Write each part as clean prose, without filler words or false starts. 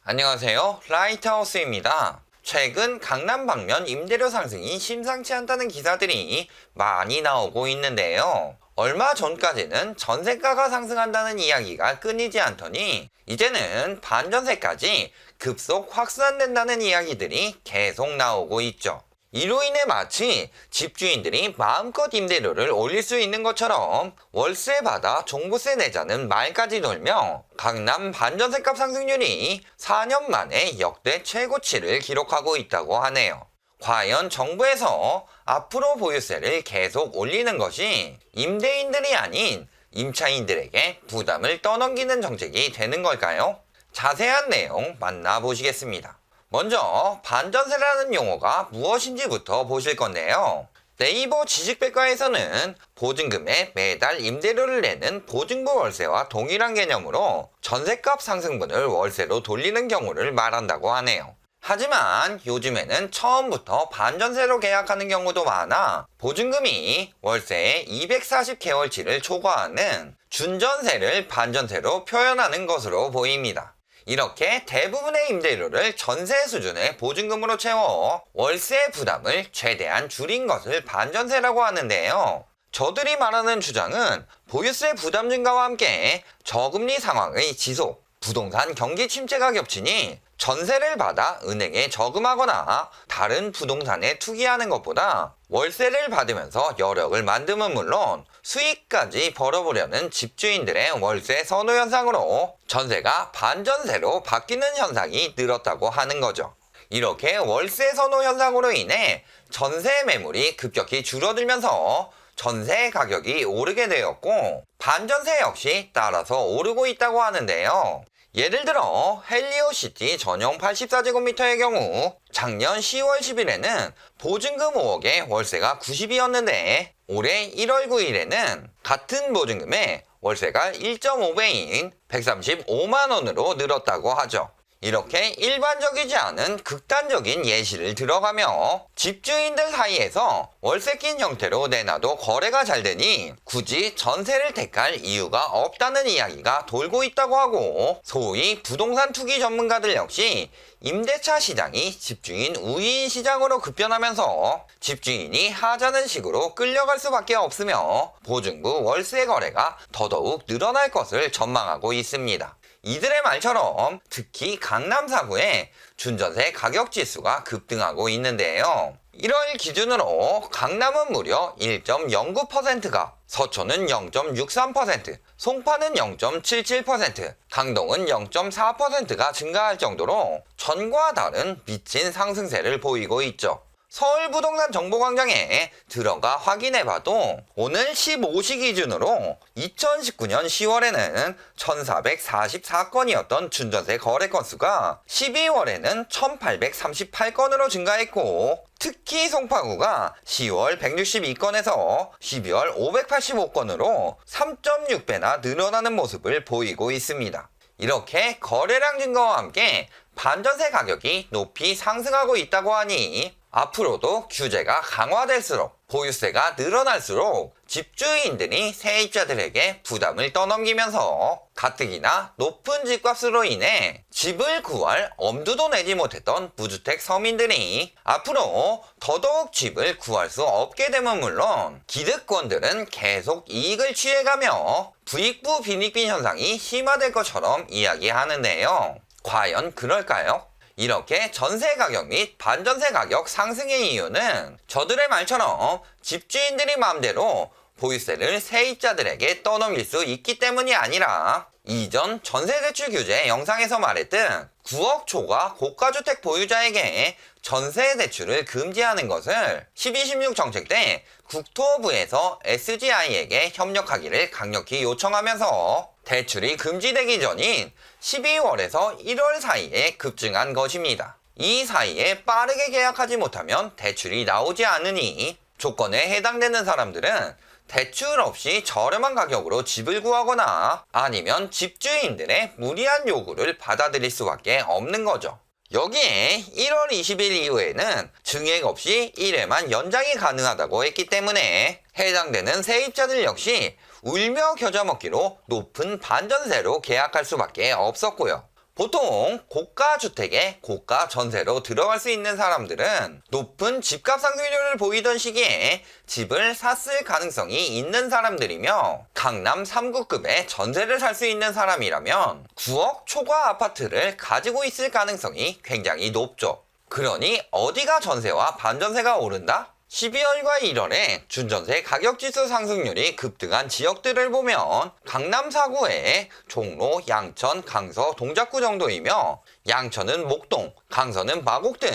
안녕하세요. 라이트하우스입니다. 최근 강남 방면 임대료 상승이 심상치 않다는 기사들이 많이 나오고 있는데요. 얼마 전까지는 전세가가 상승한다는 이야기가 끊이지 않더니 이제는 반전세까지 급속 확산된다는 이야기들이 계속 나오고 있죠. 이로 인해 마치 집주인들이 마음껏 임대료를 올릴 수 있는 것처럼 월세 받아 종부세 내자는 말까지 돌며 강남 반전세값 상승률이 4년 만에 역대 최고치를 기록하고 있다고 하네요. 과연 정부에서 앞으로 보유세를 계속 올리는 것이 임대인들이 아닌 임차인들에게 부담을 떠넘기는 정책이 되는 걸까요? 자세한 내용 만나보시겠습니다. 먼저 반전세라는 용어가 무엇인지부터 보실 건데요. 네이버 지식백과에서는 보증금에 매달 임대료를 내는 보증부 월세와 동일한 개념으로 전세값 상승분을 월세로 돌리는 경우를 말한다고 하네요. 하지만 요즘에는 처음부터 반전세로 계약하는 경우도 많아 보증금이 월세의 240개월치를 초과하는 준전세를 반전세로 표현하는 것으로 보입니다. 이렇게 대부분의 임대료를 전세 수준의 보증금으로 채워 월세 부담을 최대한 줄인 것을 반전세라고 하는데요. 저들이 말하는 주장은 보유세 부담 증가와 함께 저금리 상황의 지속, 부동산 경기 침체가 겹치니 전세를 받아 은행에 저금하거나 다른 부동산에 투기하는 것보다 월세를 받으면서 여력을 만듦은 물론 수익까지 벌어보려는 집주인들의 월세 선호 현상으로 전세가 반전세로 바뀌는 현상이 늘었다고 하는 거죠. 이렇게 월세 선호 현상으로 인해 전세 매물이 급격히 줄어들면서 전세 가격이 오르게 되었고 반전세 역시 따라서 오르고 있다고 하는데요. 예를 들어 헬리오시티 전용 84제곱미터의 경우 작년 10월 10일에는 보증금 5억에 월세가 90이었는데 올해 1월 9일에는 같은 보증금에 월세가 1.5배인 135만원으로 늘었다고 하죠. 이렇게 일반적이지 않은 극단적인 예시를 들어가며 집주인들 사이에서 월세 낀 형태로 내놔도 거래가 잘 되니 굳이 전세를 택할 이유가 없다는 이야기가 돌고 있다고 하고, 소위 부동산 투기 전문가들 역시 임대차 시장이 집주인 우위인 시장으로 급변하면서 집주인이 하자는 식으로 끌려갈 수밖에 없으며 보증부 월세 거래가 더더욱 늘어날 것을 전망하고 있습니다. 이들의 말처럼 특히 강남 4구의 준전세 가격 지수가 급등하고 있는데요. 1월 기준으로 강남은 무려 1.09%가, 서초는 0.63%, 송파는 0.77%, 강동은 0.4%가 증가할 정도로 전과 다른 미친 상승세를 보이고 있죠. 서울부동산정보광장에 들어가 확인해봐도 오늘 15시 기준으로 2019년 10월에는 1444건이었던 준전세 거래 건수가 12월에는 1838건으로 증가했고, 특히 송파구가 10월 162건에서 12월 585건으로 3.6배나 늘어나는 모습을 보이고 있습니다. 이렇게 거래량 증가와 함께 반전세 가격이 높이 상승하고 있다고 하니 앞으로도 규제가 강화될수록 보유세가 늘어날수록 집주인들이 세입자들에게 부담을 떠넘기면서 가뜩이나 높은 집값으로 인해 집을 구할 엄두도 내지 못했던 무주택 서민들이 앞으로 더더욱 집을 구할 수 없게 되면 물론 기득권들은 계속 이익을 취해가며 부익부 빈익빈 현상이 심화될 것처럼 이야기하는데요. 과연 그럴까요? 이렇게 전세 가격 및 반전세 가격 상승의 이유는 저들의 말처럼 집주인들이 마음대로 보유세를 세입자들에게 떠넘길 수 있기 때문이 아니라 이전 전세대출 규제 영상에서 말했듯 9억 초과 고가주택 보유자에게 전세대출을 금지하는 것을 12.16 정책 때 국토부에서 SGI에게 협력하기를 강력히 요청하면서 대출이 금지되기 전인 12월에서 1월 사이에 급증한 것입니다. 이 사이에 빠르게 계약하지 못하면 대출이 나오지 않으니 조건에 해당되는 사람들은 대출 없이 저렴한 가격으로 집을 구하거나 아니면 집주인들의 무리한 요구를 받아들일 수밖에 없는 거죠. 여기에 1월 20일 이후에는 증액 없이 1회만 연장이 가능하다고 했기 때문에 해당되는 세입자들 역시 울며 겨자 먹기로 높은 반전세로 계약할 수밖에 없었고요. 보통 고가 주택에 고가 전세로 들어갈 수 있는 사람들은 높은 집값 상승률을 보이던 시기에 집을 샀을 가능성이 있는 사람들이며 강남 3구급의 전세를 살 수 있는 사람이라면 9억 초과 아파트를 가지고 있을 가능성이 굉장히 높죠. 그러니 어디가 전세와 반전세가 오른다? 12월과 1월에 준전세 가격지수 상승률이 급등한 지역들을 보면 강남 4구에 종로, 양천, 강서, 동작구 정도이며 양천은 목동, 강서는 마곡 등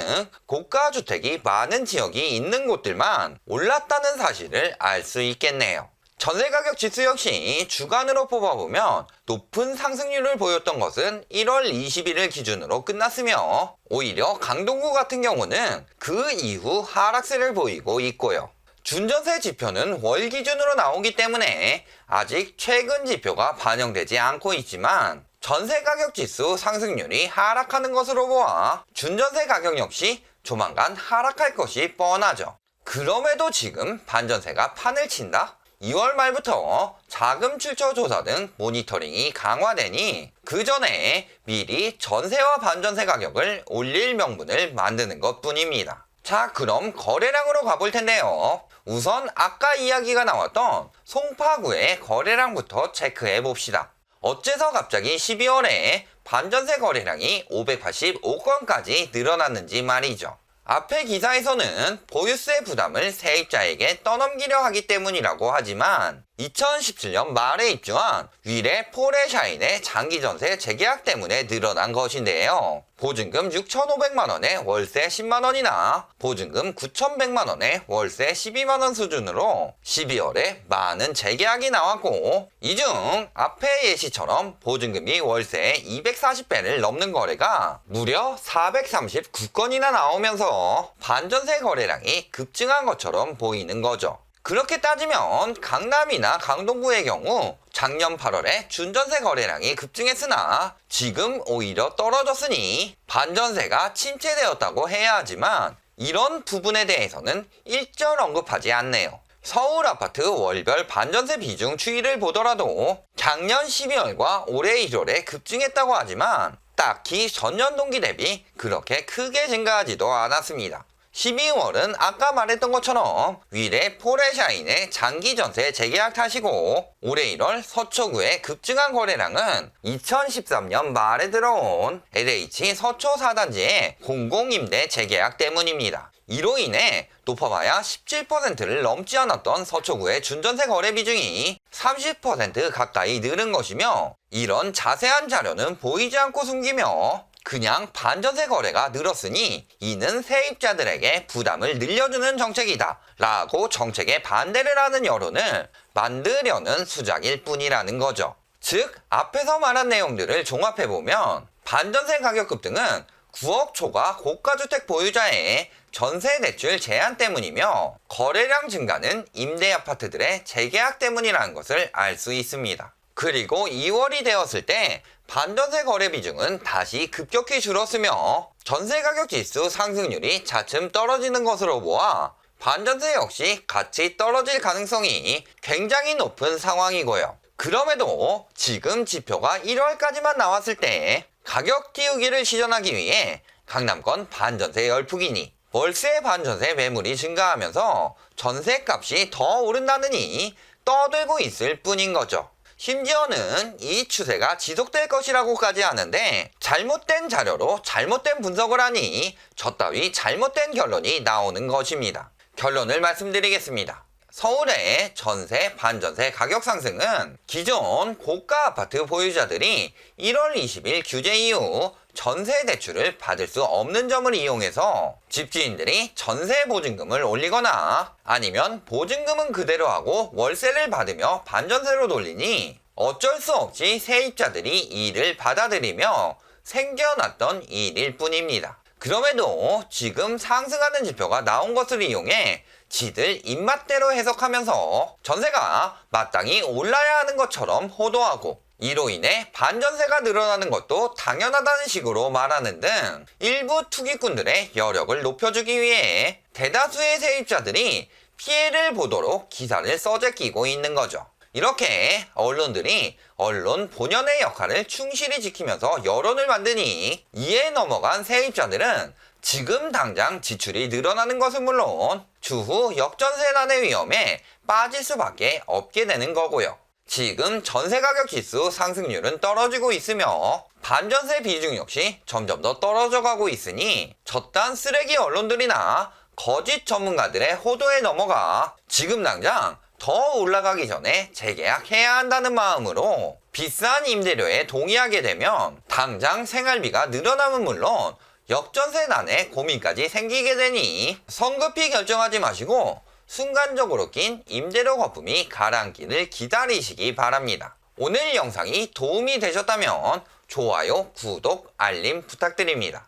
고가 주택이 많은 지역이 있는 곳들만 올랐다는 사실을 알 수 있겠네요. 전세가격 지수 역시 주간으로 뽑아보면 높은 상승률을 보였던 것은 1월 20일을 기준으로 끝났으며 오히려 강동구 같은 경우는 그 이후 하락세를 보이고 있고요. 준전세 지표는 월 기준으로 나오기 때문에 아직 최근 지표가 반영되지 않고 있지만 전세가격 지수 상승률이 하락하는 것으로 보아 준전세 가격 역시 조만간 하락할 것이 뻔하죠. 그럼에도 지금 반전세가 판을 친다? 2월 말부터 자금 출처 조사 등 모니터링이 강화되니 그 전에 미리 전세와 반전세 가격을 올릴 명분을 만드는 것 뿐입니다. 자, 그럼 거래량으로 가볼 텐데요. 우선 아까 이야기가 나왔던 송파구의 거래량부터 체크해 봅시다. 어째서 갑자기 12월에 반전세 거래량이 585건까지 늘어났는지 말이죠. 앞의 기사에서는 보유세 부담을 세입자에게 떠넘기려 하기 때문이라고 하지만 2017년 말에 입주한 위례 포레샤인의 장기전세 재계약 때문에 늘어난 것인데요. 보증금 6,500만원에 월세 10만원이나 보증금 9,100만원에 월세 12만원 수준으로 12월에 많은 재계약이 나왔고 이 중 앞의 예시처럼 보증금이 월세 240배를 넘는 거래가 무려 439건이나 나오면서 반전세 거래량이 급증한 것처럼 보이는 거죠. 그렇게 따지면 강남이나 강동구의 경우 작년 8월에 준전세 거래량이 급증했으나 지금 오히려 떨어졌으니 반전세가 침체되었다고 해야 하지만 이런 부분에 대해서는 일절 언급하지 않네요. 서울 아파트 월별 반전세 비중 추이를 보더라도 작년 12월과 올해 1월에 급증했다고 하지만 딱히 전년 동기 대비 그렇게 크게 증가하지도 않았습니다. 12월은 아까 말했던 것처럼 위례 포레샤인의 장기전세 재계약 탓이고 올해 1월 서초구의 급증한 거래량은 2013년 말에 들어온 LH 서초 4단지의 공공임대 재계약 때문입니다. 이로 인해 높아봐야 17%를 넘지 않았던 서초구의 준전세 거래 비중이 30% 가까이 늘은 것이며 이런 자세한 자료는 보이지 않고 숨기며 그냥 반전세 거래가 늘었으니 이는 세입자들에게 부담을 늘려주는 정책이다 라고 정책에 반대를 하는 여론을 만들려는 수작일 뿐이라는 거죠. 즉 앞에서 말한 내용들을 종합해보면 반전세 가격 급등은 9억 초과 고가주택 보유자의 전세 대출 제한 때문이며 거래량 증가는 임대 아파트들의 재계약 때문이라는 것을 알 수 있습니다. 그리고 2월이 되었을 때 반전세 거래 비중은 다시 급격히 줄었으며 전세 가격 지수 상승률이 차츰 떨어지는 것으로 보아 반전세 역시 같이 떨어질 가능성이 굉장히 높은 상황이고요. 그럼에도 지금 지표가 1월까지만 나왔을 때 가격 띄우기를 시전하기 위해 강남권 반전세 열풍이니 월세 반전세 매물이 증가하면서 전세값이 더 오른다느니 떠들고 있을 뿐인 거죠. 심지어는 이 추세가 지속될 것이라고까지 하는데 잘못된 자료로 잘못된 분석을 하니 저 따위 잘못된 결론이 나오는 것입니다. 결론을 말씀드리겠습니다. 서울의 전세, 반전세 가격 상승은 기존 고가 아파트 보유자들이 1월 20일 규제 이후 전세 대출을 받을 수 없는 점을 이용해서 집주인들이 전세 보증금을 올리거나 아니면 보증금은 그대로 하고 월세를 받으며 반전세로 돌리니 어쩔 수 없이 세입자들이 이를 받아들이며 생겨났던 일일 뿐입니다. 그럼에도 지금 상승하는 지표가 나온 것을 이용해 지들 입맛대로 해석하면서 전세가 마땅히 올라야 하는 것처럼 호도하고 이로 인해 반전세가 늘어나는 것도 당연하다는 식으로 말하는 등 일부 투기꾼들의 여력을 높여주기 위해 대다수의 세입자들이 피해를 보도록 기사를 써제끼고 있는 거죠. 이렇게 언론들이 언론 본연의 역할을 충실히 지키면서 여론을 만드니 이에 넘어간 세입자들은 지금 당장 지출이 늘어나는 것은 물론 추후 역전세난의 위험에 빠질 수밖에 없게 되는 거고요. 지금 전세가격 지수 상승률은 떨어지고 있으며 반전세 비중 역시 점점 더 떨어져 가고 있으니 저딴 쓰레기 언론들이나 거짓 전문가들의 호도에 넘어가 지금 당장 더 올라가기 전에 재계약해야 한다는 마음으로 비싼 임대료에 동의하게 되면 당장 생활비가 늘어남은 물론 역전세난의 고민까지 생기게 되니 성급히 결정하지 마시고 순간적으로 낀 임대료 거품이 가라앉기를 기다리시기 바랍니다. 오늘 영상이 도움이 되셨다면 좋아요, 구독, 알림 부탁드립니다.